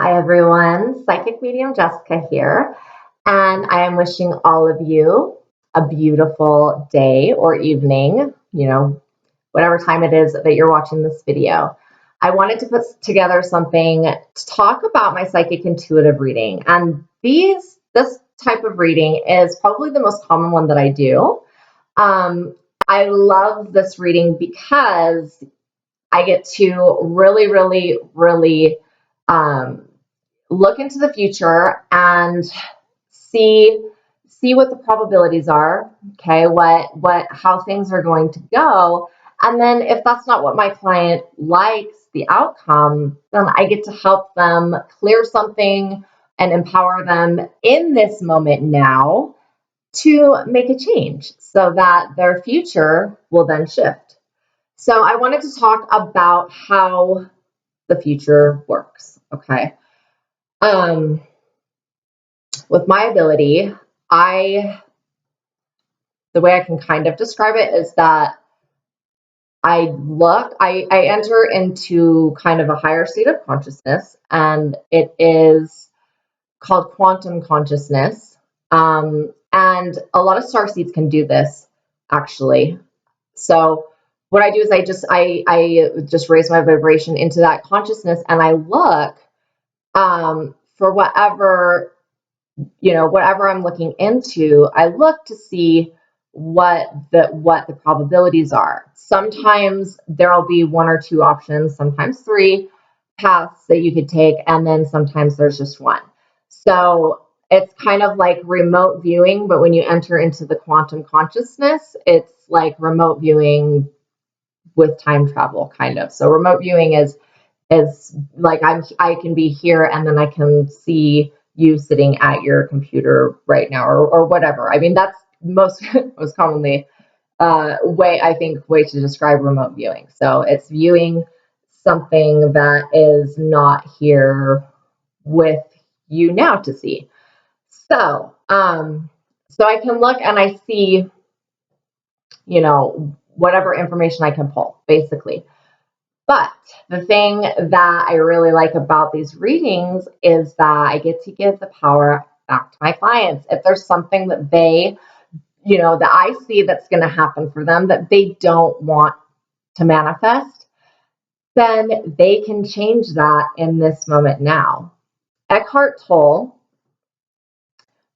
Hi everyone, Psychic Medium Jessica here, and I am wishing all of you a beautiful day or evening, whatever time it is that you're watching this video. I wanted to put together something to talk about my psychic intuitive reading, and this type of reading is probably the most common one that I do. Um, I love this reading because I get to really um, look into the future and see what the probabilities are, okay, what how things are going to go. And then if that's not what my client likes the outcome, then I get to help them clear something and empower them in this moment now to make a change so that their future will then shift. So I wanted to talk about how the future works, okay? Um, with my ability, the way I can kind of describe it is that I enter into kind of a higher state of consciousness, and it is called quantum consciousness. And a lot of starseeds can do this actually. So what I do is I just raise my vibration into that consciousness, and I look for whatever I'm looking into. I look to see what the probabilities are. Sometimes there'll be one or two options, sometimes three paths that you could take, and then sometimes there's just one. So it's kind of like remote viewing, but when you enter into the quantum consciousness, it's like remote viewing with time travel, kind of. So remote viewing is like I can be here and then I can see you sitting at your computer right now, or whatever. I mean, that's most most commonly way to describe remote viewing. So it's viewing something that is not here with you now to see. So I can look and I see, whatever information I can pull, basically. But the thing that I really like about these readings is that I get to give the power back to my clients. If there's something that that I see that's going to happen for them that they don't want to manifest, then they can change that in this moment now. Eckhart Tolle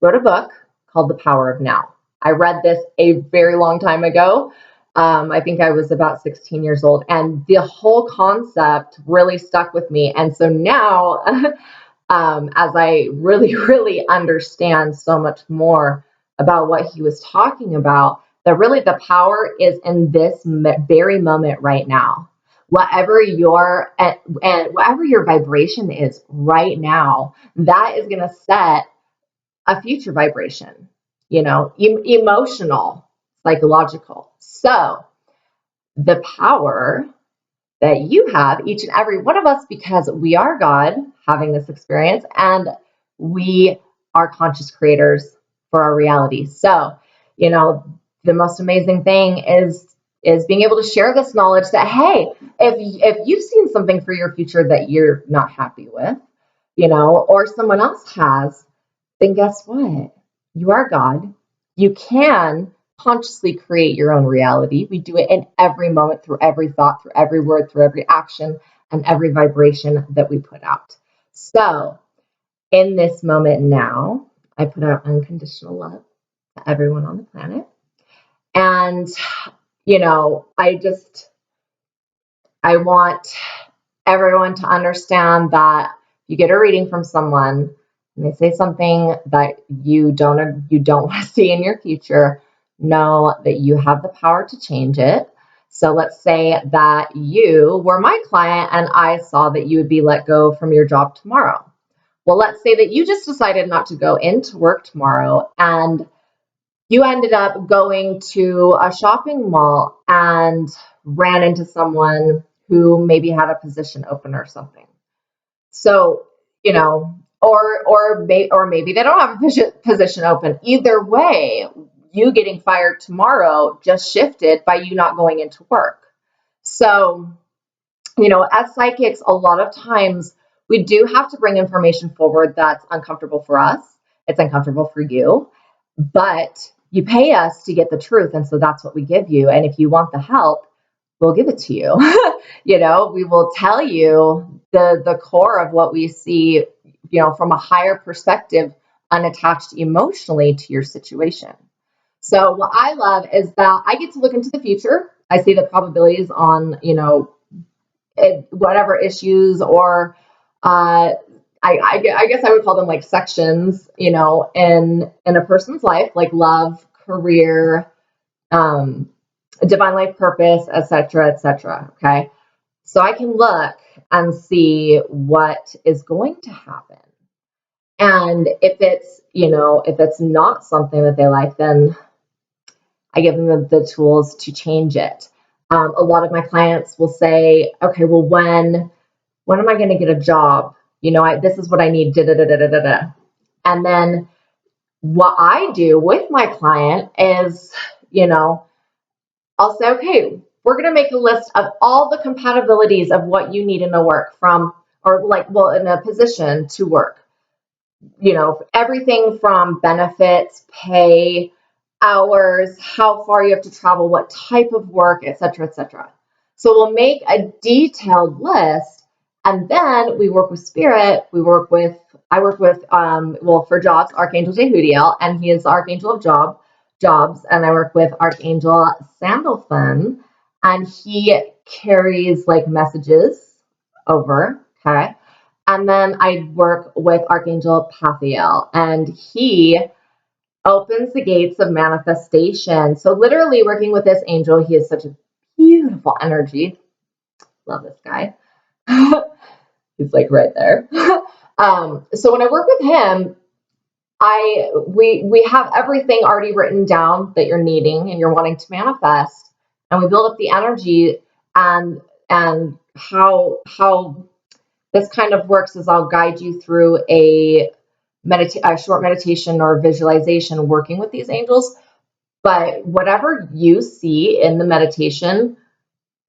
wrote a book called The Power of Now. I read this a very long time ago. I think I was about 16 years old, and the whole concept really stuck with me. And so now, as I really understand so much more about what he was talking about, that really the power is in this very moment right now. Whatever and whatever your vibration is right now, that is going to set a future vibration, emotional, psychological. So the power that you have, each and every one of us, because we are God having this experience, and we are conscious creators for our reality. So, the most amazing thing is being able to share this knowledge that, hey, if you've seen something for your future that you're not happy with, or someone else has, then guess what? You are God. You can consciously create your own reality. We do it in every moment, through every thought, through every word, through every action, and every vibration that we put out. So, in this moment now, I put out unconditional love to everyone on the planet. And, I want everyone to understand that you get a reading from someone and they say something that you don't want to see in your future, know that you have the power to change it. So let's say that you were my client and I saw that you would be let go from your job tomorrow. Well, let's say that you just decided not to go into work tomorrow and you ended up going to a shopping mall and ran into someone who maybe had a position open or something. So, or maybe they don't have a position open. Either way, you getting fired tomorrow just shifted by you not going into work. So, as psychics, a lot of times we do have to bring information forward that's uncomfortable for us. It's uncomfortable for you, but you pay us to get the truth. And so that's what we give you. And if you want the help, we'll give it to you. We will tell you the core of what we see, from a higher perspective, unattached emotionally to your situation. So what I love is that I get to look into the future. I see the probabilities on, whatever issues, or I guess I would call them like sections, in a person's life, like love, career, divine life purpose, etc., etc. Okay. So I can look and see what is going to happen. And if it's not something that they like, then I give them the tools to change it. A lot of my clients will say, okay, well, when am I going to get a job? This is what I need. Da, da, da, da, da, da. And then what I do with my client is, I'll say, okay, we're going to make a list of all the compatibilities of what you need in a work in a position to work. Everything from benefits, pay, hours, how far you have to travel, what type of work, etc., etc. So we'll make a detailed list, and then we work with Spirit. I work with, for jobs, Archangel Jehudiel, and he is the Archangel of jobs, and I work with Archangel Sandalphon, and he carries like messages over, okay? And then I work with Archangel Pathiel, and he opens the gates of manifestation. So literally working with this angel, he has such a beautiful energy. Love this guy. He's like right there. So when I work with him, we have everything already written down that you're needing and you're wanting to manifest, and we build up the energy, and how this kind of works is I'll guide you through a short meditation or visualization working with these angels. But whatever you see in the meditation,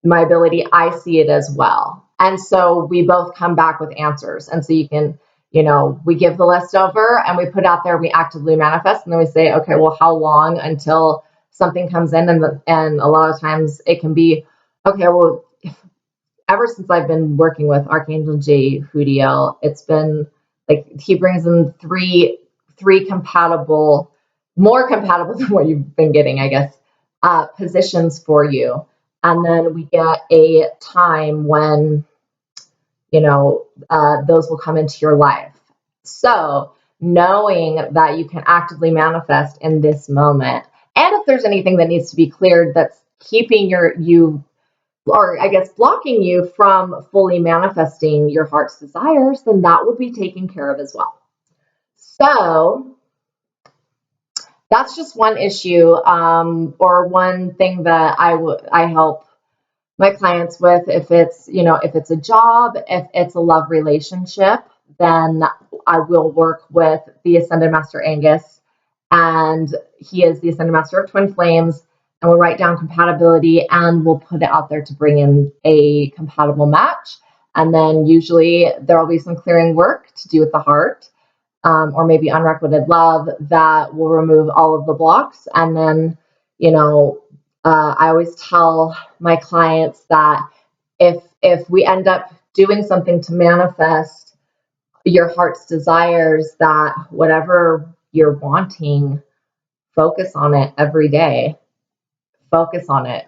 my ability, I see it as well. And so we both come back with answers. And so you can, we give the list over and we put out there, we actively manifest, and then we say, okay, well, how long until something comes in? And a lot of times it can be, okay, well, ever since I've been working with Archangel Jehudiel, it's been like he brings in three compatible, more compatible than what you've been getting, I guess, positions for you. And then we get a time when, those will come into your life. So knowing that you can actively manifest in this moment, and if there's anything that needs to be cleared that's keeping blocking you from fully manifesting your heart's desires, then that will be taken care of as well. So that's just one issue, or one thing that I help my clients with. If it's a job, if it's a love relationship, then I will work with the Ascended Master Angus, and he is the Ascended Master of Twin Flames, and we'll write down compatibility and we'll put it out there to bring in a compatible match. And then usually there will be some clearing work to do with the heart, or maybe unrequited love, that will remove all of the blocks. And then, I always tell my clients that if we end up doing something to manifest your heart's desires, that whatever you're wanting, focus on it every day. Focus on it.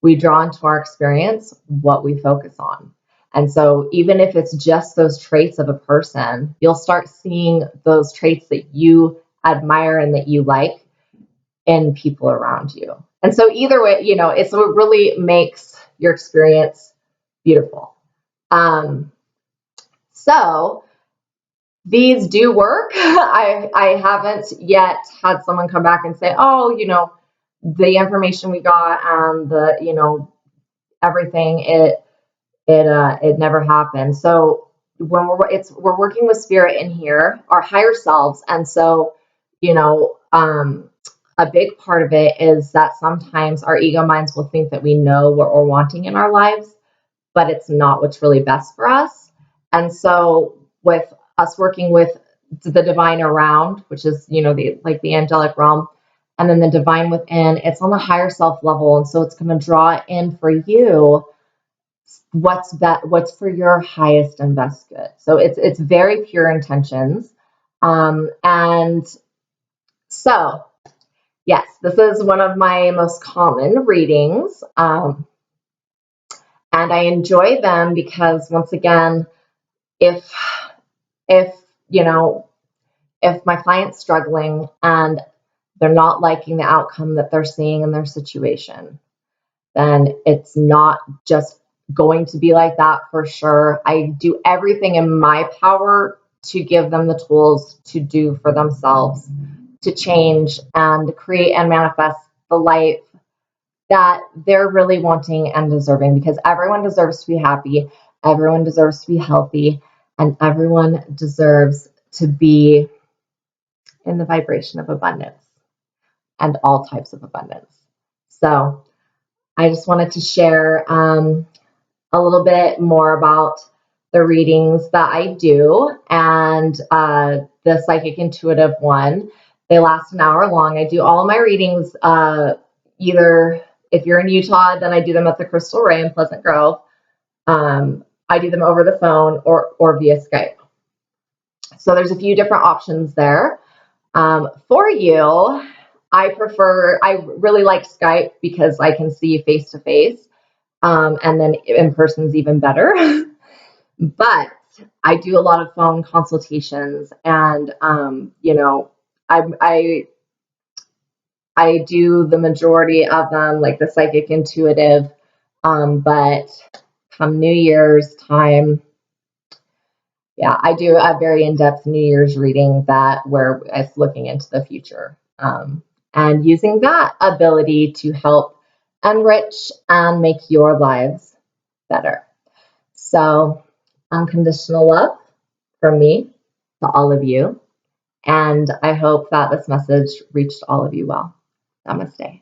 We draw into our experience what we focus on. And so even if it's just those traits of a person, you'll start seeing those traits that you admire and that you like in people around you. And so either way, it really makes your experience beautiful. So these do work. I haven't yet had someone come back and say, oh, the information we got and the, everything, it never happened. So when we're working with Spirit in here, our higher selves. And so, a big part of it is that sometimes our ego minds will think that we know what we're wanting in our lives, but it's not what's really best for us. And so with us working with the divine around, which is, the angelic realm, and then the divine within, it's on the higher self level. And so it's going to draw in for you what's for your highest and best good. So it's very pure intentions. And so, yes, this is one of my most common readings. And I enjoy them because, once again, if my client's struggling and they're not liking the outcome that they're seeing in their situation, then it's not just going to be like that for sure. I do everything in my power to give them the tools to do for themselves, to change and create and manifest the life that they're really wanting and deserving, because everyone deserves to be happy, everyone deserves to be healthy, and everyone deserves to be in the vibration of abundance and all types of abundance. So I just wanted to share a little bit more about the readings that I do, and the psychic intuitive one. They last an hour long. I do all of my readings, either if you're in Utah, then I do them at the Crystal Ray in Pleasant Grove. I do them over the phone or via Skype. So there's a few different options there. For you, I really like Skype because I can see you face to face. And then in person's even better. But I do a lot of phone consultations, and I do the majority of them, like the psychic intuitive. But come New Year's time, yeah, I do a very in-depth New Year's reading where it's looking into the future, and using that ability to help enrich and make your lives better. So, unconditional love from me to all of you. And I hope that this message reached all of you well. Namaste.